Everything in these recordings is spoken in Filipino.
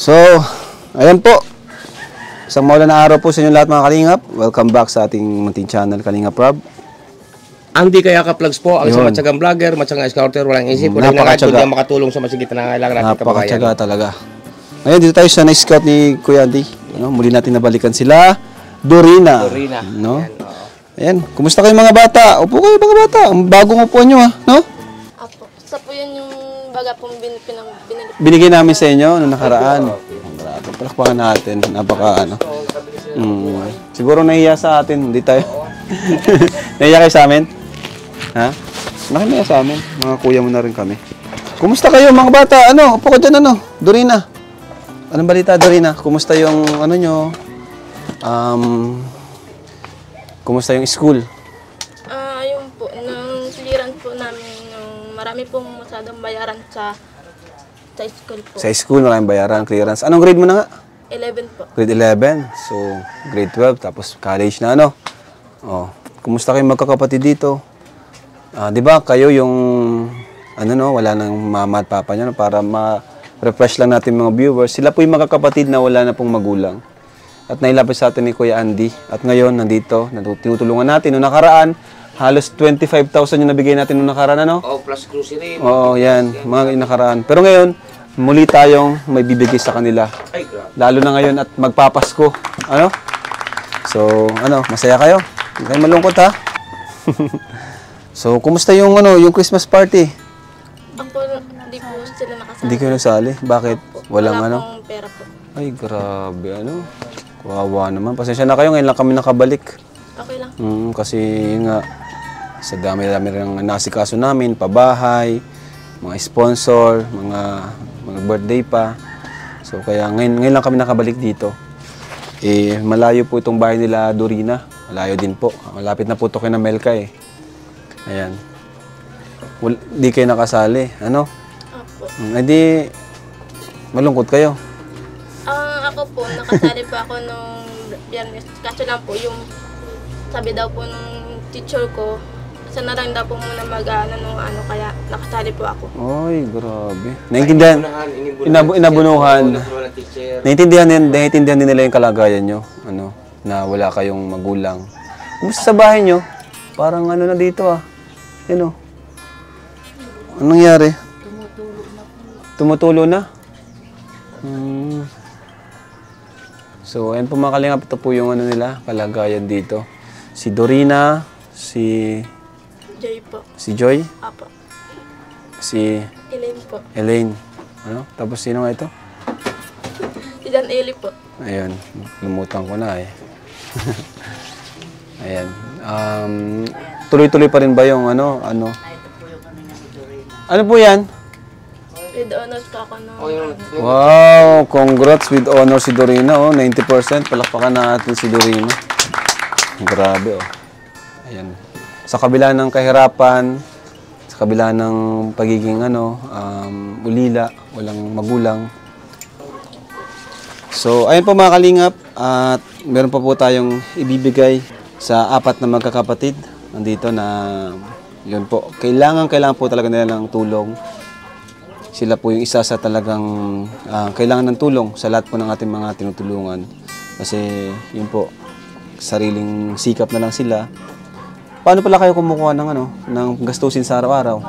So, ayan po. Isang maulan na araw po sa inyo lahat mga Kalingap. Welcome back sa ating munting channel, Kalingap Rob. Andy kaya ka-plugs po, ang isang matyagang vlogger, matyagang scouter, walang isip, walang nangad, kundi ang makatulong sa masigit na nangailangan natin kababayan. Napakatyaga talaga. Ngayon, dito tayo sa na-scout ni Kuya Andy. Muli natin nabalikan sila. Dorina. No? Ayan, kumusta kayo mga bata? Upo kayo mga bata. Ang bagong upuan nyo no? Apo. Sa po yun yung baga pong binili. Binigay namin sa inyo noong nakaraan. Grabe, palakpakan natin. Napaka Siguro nahiya sa atin, hindi tayo. Nahiya kayo sa amin? Ha? Nakihiya sa amin. Mga kuya mo na rin kami. Kumusta kayo mga bata? Upo ka dyan Dorina. Anong balita Dorina? Kumusta yung nyo? Kumusta yung school? Ayun po, nung clearance po namin, nung marami pong masyadong bayaran sa school po. Sa school, maraming bayaran, clearance. Anong grade mo na nga? 11 po. Grade 11. So, grade 12, tapos college na Oh, kumusta kayo magkakapatid dito? Di ba kayo yung, wala nang mama at papa niyo para ma-refresh lang natin mga viewers. Sila po yung magkakapatid na wala na pong magulang. At nailapit sa atin ni Kuya Andy. At ngayon, nandito, tinutulungan natin. Noong nakaraan, halos 25,000 yung nabigay natin noong nakaraan, Plus grocery. Oo, yan. Mga nakaraan. Pero ngayon, muli tayong may bibigay sa kanila. Ay, grabe. Lalo na ngayon at magpapasko. So, masaya kayo? Hindi kayo malungkot, ha? So, kumusta yung, yung Christmas party? Ako, hindi po sila nakasali. Hindi kayo nasali? Bakit? Walang Wala pong pera po. Ay, grabe, Kawawa naman. Pasensya na kayo, ngayon lang kami nakabalik. Okay lang. Kasi nga, sa dami-dami rin ang nasikaso namin, pabahay, mga sponsor, mga birthday pa. So, kaya ngayon lang kami nakabalik dito. Malayo po itong bahay nila Dorina. Malayo din po. Malapit na po ito kay na Melka Ayan. Di kayo nakasali. Apo. Hindi, malungkot kayo. Ako po, nakasali pa ako nung Biyernes. Kaso lang po, yung sabi daw po nung teacher ko, sana lang daw po muna kaya nakasali po ako. Ay, grabe. Naintindihan, inabunuhan. Naintindihan din nila yung kalagayan nyo, na wala kayong magulang. Kumusta sa bahay nyo? Parang na dito Anong nangyari? Tumutulo na. So, ayan po mga Kalingap, ito po yung nila, kalagayan dito. Si Dorina, si Joy po. Si Joy? Apo. Si Elaine po. Elaine. Tapos sino nga ito? Si Dan Eli po. Ayun, lumutan ko na Ayan. Tuloy-tuloy pa rin ba yung ano po yan? With honors po ako nung... Wow! Congrats with honor si Dorina, 90%. Palakpakan natin si Dorina. Grabe, Ayan. Sa kabila ng kahirapan, sa kabila ng pagiging ulila, walang magulang. So, ayun po mga Kalingap, at meron pa po tayong ibibigay sa 4 na magkakapatid. Nandito na, yun po, kailangan po talaga nila ng tulong. Sila po yung isa sa talagang kailangan ng tulong sa lahat po ng ating mga tinutulungan. Kasi, yun po, sariling sikap na lang sila. Paano pala kayo kumukuha ng gastusin sa araw-araw?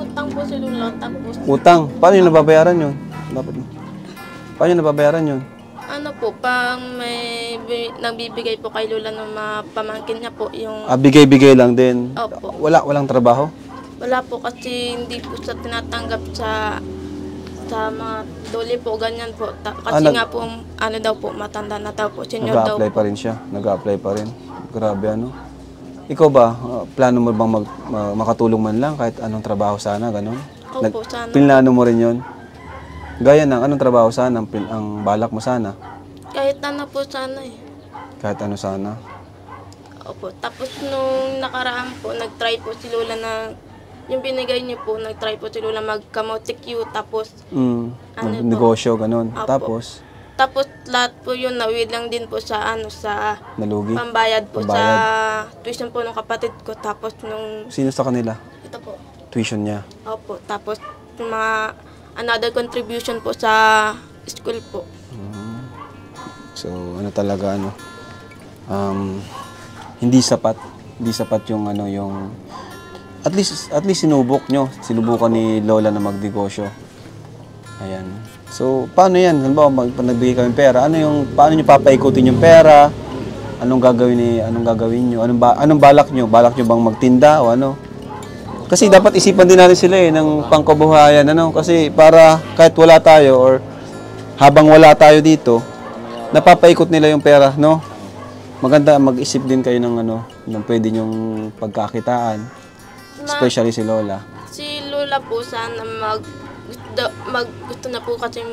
Utang po si Lula, tapos... Utang? Paano yung nababayaran yun? Paano yung nababayaran yun? Pang may nagbibigay po kay Lula ng mga pamangkin niya po yung... Bigay-bigay lang din? Opo. Walang trabaho? Wala po kasi hindi po sa tinatanggap sa mga doli po, ganyan po. Kasi nga po, daw po, matanda na daw po, senior daw po. Nag-a-apply pa rin siya? Nag-a-apply pa rin? Grabe Ikaw ba, plano mo bang makatulong man lang kahit anong trabaho sana, gano'n? Opo, sana. Pinlano mo rin yun? Gaya ng anong trabaho sana, ang balak mo sana? Kahit po sana Kahit ano sana? Opo. Tapos nung nakaraan po, nag-try po si Lola na, yung binigay niyo po, nag-try po si Lola mag-kamote Q, tapos... negosyo, gano'n. Opo. Tapos lahat po yun, nawid lang din po sa nalugi? Pambayad po sa tuition po ng kapatid ko. Tapos nung... Sino sa kanila? Ito po. Tuition niya? Opo. Tapos yung mga another contribution po sa school po. So, ano talaga, ano, hindi sapat yung, ano, yung, at least sinubukan ni Lola na magnegosyo. Ayan. So, paano yan? Halimbawa, pag nagbigay kami pera, paano nyo papaikutin yung pera? Anong gagawin nyo? Anong balak nyo? Balak nyo bang magtinda o ano? Kasi dapat isipan din natin sila ng pangkabuhayan, ano? Kasi para kahit wala tayo or habang wala tayo dito, napapaikot nila yung pera, no? Maganda mag-isip din kayo ng ng pwede nyong pagkakitaan. Especially si Lola. Si Lola po sana gusto na po kasi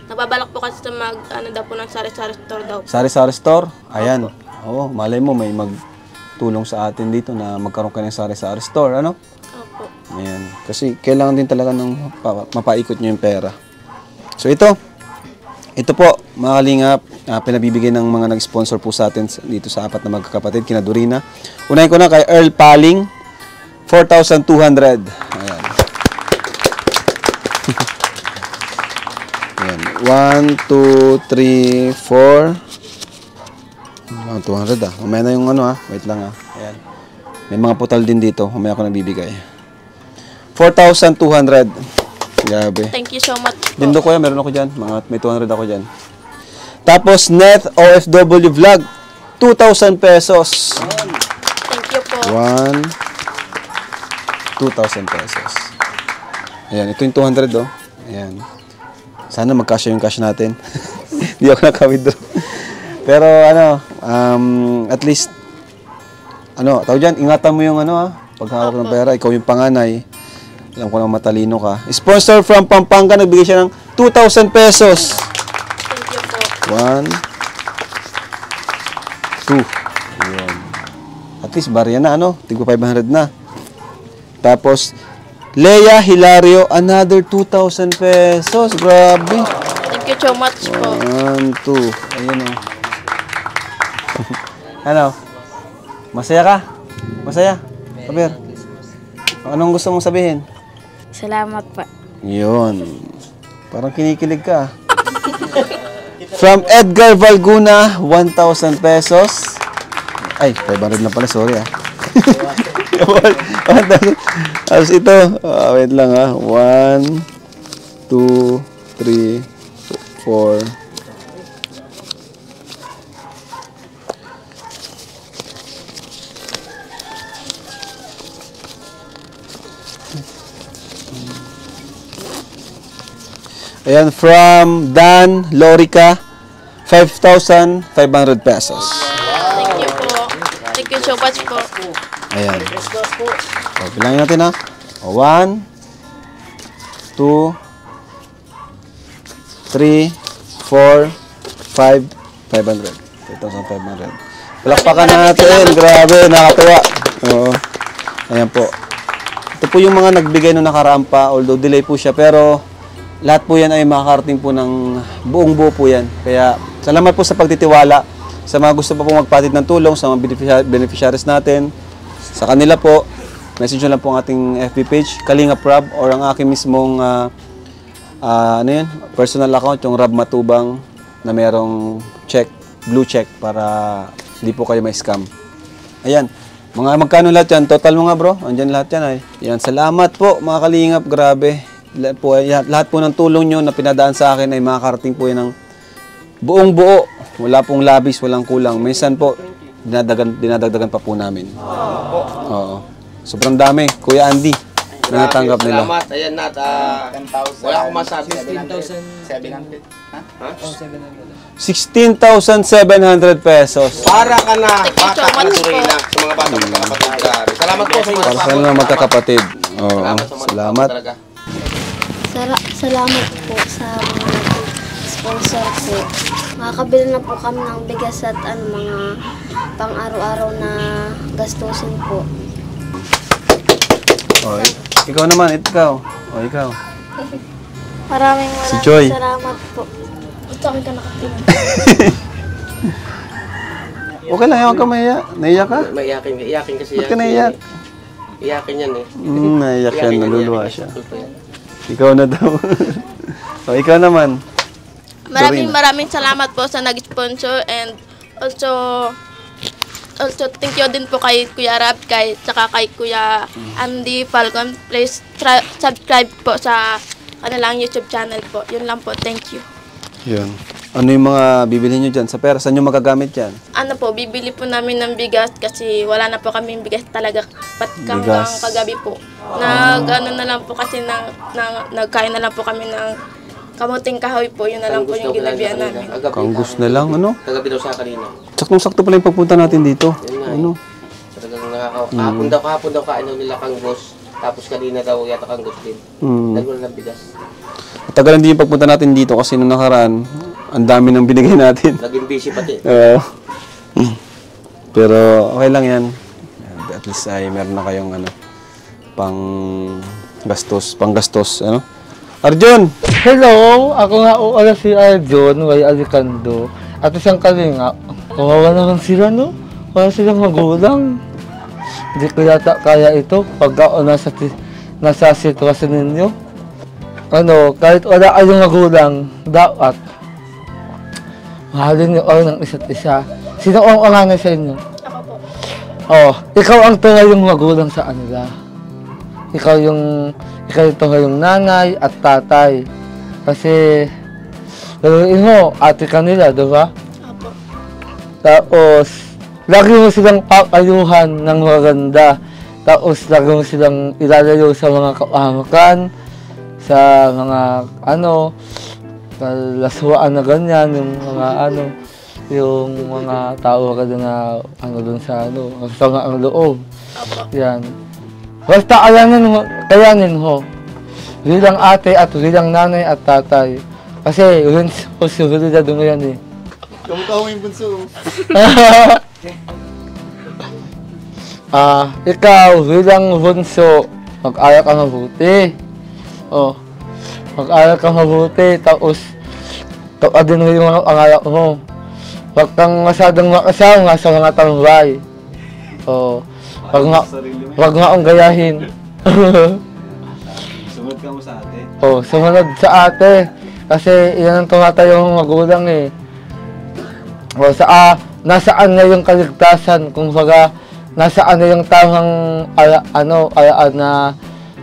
nababalak po kasi sa daw po ng sari-sari store daw. Sari-sari store? Ayan. Oo, malay mo may magtulong sa atin dito na magkaroon ka ng sari-sari store, ano? Opo. Ayan. Kasi kailangan din talaga ng mapaikot nyo yung pera. So ito po, mga kalingap, pinabibigay ng mga nag-sponsor po sa atin dito sa apat na magkakapatid, kina Dorina. Unahin ko na kay Earl Paling, 4,200. Ayan. Ayan. 1, 2, 3, 4. 200 ah. Mamaya na yung wait lang ah. Ayan. May mga putal din dito. Mamaya ako nabibigay. 4,200. Grabe. Thank you so much po. Dindo ko yan, meron ako dyan. May 200 ako dyan. Tapos, Net OFW Vlog, 2,000 pesos. Thank you po. 2,000 pesos. Ayan, ito yung 200 oh. Ayan. Sana mag-cash yung cash natin. Hindi ako naka-withdraw. Pero at least, tawag dyan, ingatan mo yung paghawak ng pera. Ikaw yung panganay. Alam ko na matalino ka. Sponsor from Pampanga, nagbigay siya ng 2,000 pesos. Thank you po. 1, 2. Ayan. At least, barya na, tigpo 500 na. Tapos, Lea Hilario, another 2,000 pesos. Grabe. Thank you so much po. 1, 2. Ayan o. Masaya ka? Masaya? Kabir? Anong gusto mong sabihin? Salamat po. Yun. Parang kinikilig ka. From Edgar Valguna, 1,000 pesos. Ay, 500 na pala. Sorry ah. 1,000. Tapos ito. Wait lang ah. 1, 2, 3, 4. Ayan, from Dan Lorica, 5,500 pesos. Thank you po. Thank you so much po. Ayan. So, bilangin natin ha. 1, 2, 3, 4, 5, 500. 5,500. Palakpakan natin. Grabe, nakatuwa. Oo. Ayan po. Ito po yung mga nagbigay nung nakaraan pa, although delay po siya, pero lahat po yan ay makakarating po ng buong buo po yan. Kaya salamat po sa pagtitiwala. Sa mga gusto pa po magpatid ng tulong, sa mga beneficiaries natin, sa kanila po, message nyo lang po ang ating FB page, Kalinga Prab, or ang aking mismong personal account, yung Rab Matubang, na merong check, blue check, para hindi po kayo may scam. Ayan. Mga magkano lahat yan? Total mo nga bro. Andyan lahat yan ay. Yan. Salamat po mga kalingap. Grabe. Lahat po ng tulong nyo na pinadaan sa akin ay makakarating po yan ng buong buo. Wala pong labis, walang kulang. Minsan po, dinadagdagan pa po namin. Oo. Sobrang dami. Kuya Andy, na natanggap nila. Salamat. Ayan na. Wala akong masabi. 16,700. Ha? 16,700 pesos. Para ka na Thank you so bata much na Dorina sa mga bata magkakapatid. Salamat po sa mga Para sa mga magkakapatid. Oo. Salamat. Talaga. Salamat po sa mga sponsor po. Makakabili na po kami ng bigas at mga pang-araw-araw na gastusin po. Oy. Ikaw naman, ikaw. O, ikaw. Maraming Joy. salamat po. Ito akin ka nakatingin. Okay lang, huwag ka mahiya. Naiyak ka? Iyakin kasi Ba't ka naiyak? Iyakin yan eh. Naiyak yan, naluluha siya. Ikaw na daw. So, ikaw naman. Maraming salamat po sa nag-sponsor and also thank you din po kay Kuya Rab, tsaka kay Kuya Andy Falcon. Please subscribe po sa kanilang YouTube channel po. Yun lang po. Thank you. Yun. Ano yung mga bibili nyo dyan? Sa pera, saan nyo magagamit yan? Ano po, bibili po namin ng bigas kasi wala na po kaming bigas talaga hanggang Bigas. kagabi po. Ano na lang po kasi nagkain na lang po kami ng kamuting kahoy po. Yun na lang po yung ginabihan namin. Kanggus na lang, ano? Kagabi daw sa kanina. Saktong-sakto pala yung pagpunta natin dito. Yun nga, Ano? Talagang kahapon daw kain nila kanggos. Tapos kanina daw yata kanggos din. Nagwala ng bigas. Matagal din yung pagpunta natin dito kasi nung nakaraan, ang dami nang binigay natin. Naging busy pati. Oo. Pero okay lang yan. At least ay meron na kayong ano, pang gastos, ano? Arjun! Hello! Ako nga uala si Arjun, may Alicando. At isang kalinga, kawawa naman sila, no? Wala silang magulang. Hindi ko yata kaya ito pagka nasa sitwasyon ninyo. Ano, kahit wala kayong magulang, dapat mahalin niyo ng isa't isa. Sino ang anganay sa inyo? Ako po. Oh, ikaw ang tunay yung magulang sa kanila. Ikaw yung tunay yung nanay at tatay. Kasi, gawin mo, ate kanila, di ba? Opo. Tapos, lagi mo silang papayuhan ng maganda. Tapos, lagi mo silang ilalayo sa mga kapahamakan, sa mga, kalaswaan na ganyan, yung mga tao ka na, dun sa, kasama ang loob. Opo. Yan. Basta kayanin ho. Bilang ate at bilang nanay at tatay. Kasi responsibilidad mo yan eh. Kamukha mo yung bunso. Ikaw bilang bunso, mag-aral ka mabuti. Oh, mag-aral ka mabuti. Tapos, tuadin mo yung mga pangarap mo. Huwag kang masyadong makasama sa mga tambay. Oh, wag nga ang gayahin. Sumunod ka mo sa ate. Oh, sumunod sa ate. Kasi iyan ang tumatayo ng magulang eh. O, nasaan na yung kaligtasan? Kung baga, nasaan na yung tamang alaan na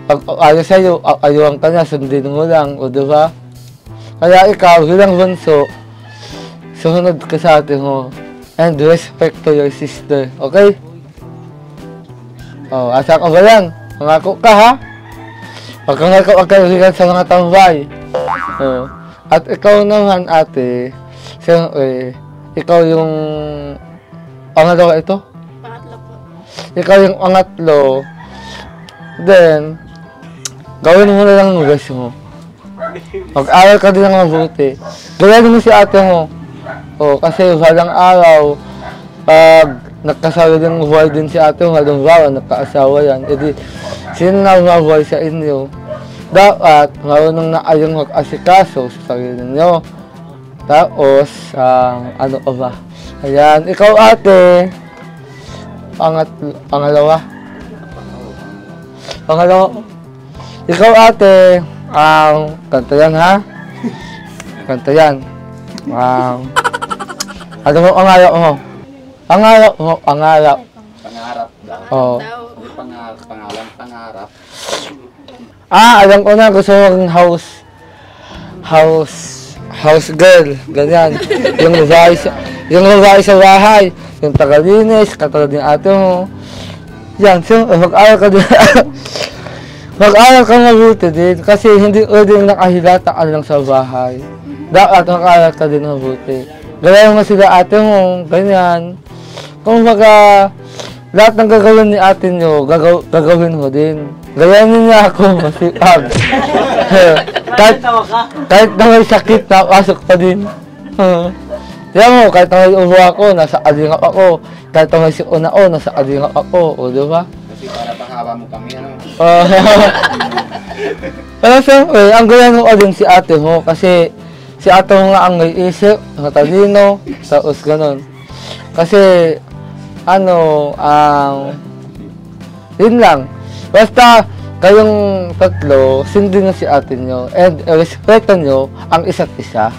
pag ayaw sa'yo, ayuhan ka na, sundin mo lang, o diba? Kaya ikaw, bilang bunso, sumunod ka sa ate mo. And respect to your sister, okay? Oh, asa ka ba yan? Mangako ka ha? Huwag kang sa mga tambay. Oh. At ikaw naman ate, siyempre, ikaw yung pangalawa ito? Pangatlo po. Ikaw yung pangatlo. Then, gawin mo na lang ang best mo. Mag-aral ka din ng mabuti. Gawin mo si ate mo. Oh, kasi walang araw, pag nagkasawa din buhay din si ate mo, halimbawa, nagkaasawa yan, edi, sino na mabuhay sa inyo? Dapat, marunong na kayong mag-asikaso sa sarili ninyo. Tapos, ano ka ba? Ayan, ikaw ate, pangalawa. Ikaw ate, kanta yan ha? Kanta yan. Ano mo pangarap mo? Pangarap. Pangarap daw. Oh. Pangarap. Alam ko na, gusto mo ng house girl, ganyan. Yung babae sa bahay, yung tagalinis, katulad ng ate mo. Yan, so, mag-aral ka din. Mag-aral ka mabuti din, kasi hindi pwedeng nakahilata ka lang sa bahay. Dapat mag-aral ka din mabuti. Gaya mo sila ate mo, ganyan. Kung baga, lahat ng gagawin ni ate nyo, gagawin mo din. Gayanin niya ako, masipag. kahit na may sakit, napasok pa din. Diyan mo, kahit na may ubo ako, nasa alingap ako. Kahit na may sikuna ako, nasa alingap ako. O, di ba? Kasi para panghawa mo kami, ano? Pero siyempre, ang gayanin ko din si ate mo, kasi si ate mo nga ang may isip, matalino, tapos ganun. Kasi, yun lang. Basta, kayong tatlo, sundin nyo si ate nyo, and respetan nyo ang isa't isa.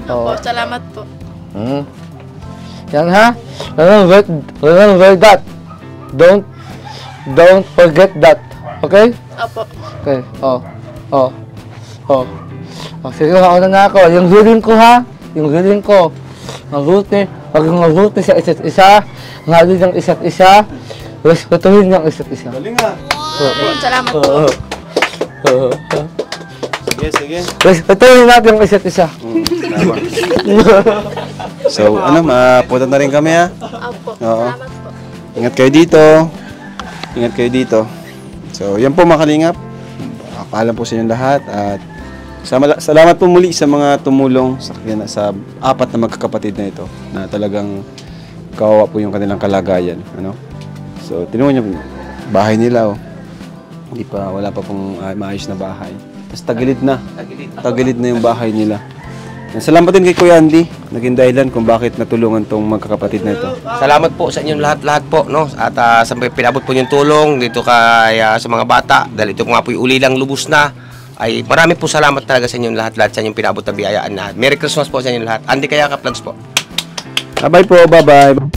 Opo, salamat po. Yan ha? Remember that. Don't forget that. Okay? Opo. Okay. Sige, ako na ako. Yung hiling ko ha? Yung hiling ko. Mabuti. Maging mabuti sa isa't isa. Mahalin ng isa't isa. Respetuhin ng isa't isa. Galing nga. Salamat po. Sige. Respetuhin natin ang isa't isa. Tama. So, mapunta na rin kami ha. Opo, Oo. salamat po. Ingat kayo dito. So, yan po mga kalingap. Paalam po sa inyong lahat at salamat po muli sa mga tumulong sa apat na magkakapatid na ito na talagang kawawa po yung kanilang kalagayan. So, tinuon niyo bahay nila. Wala pa pong maayos na bahay. Tapos tagilid na yung bahay nila. Salamat din kay Kuya Andy, naging dahilan kung bakit natulungan tong magkakapatid na ito. Salamat po sa inyong lahat po, no? At sa pinabot po yung tulong dito sa mga bata, dahil ito nga po yung ulilang lubos na, ay marami po salamat talaga sa inyong lahat sa inyong pinabot na biyayaan na. Merry Christmas po sa inyong lahat. Andy Kayaka Vlogs po. Bye-bye po, bye-bye.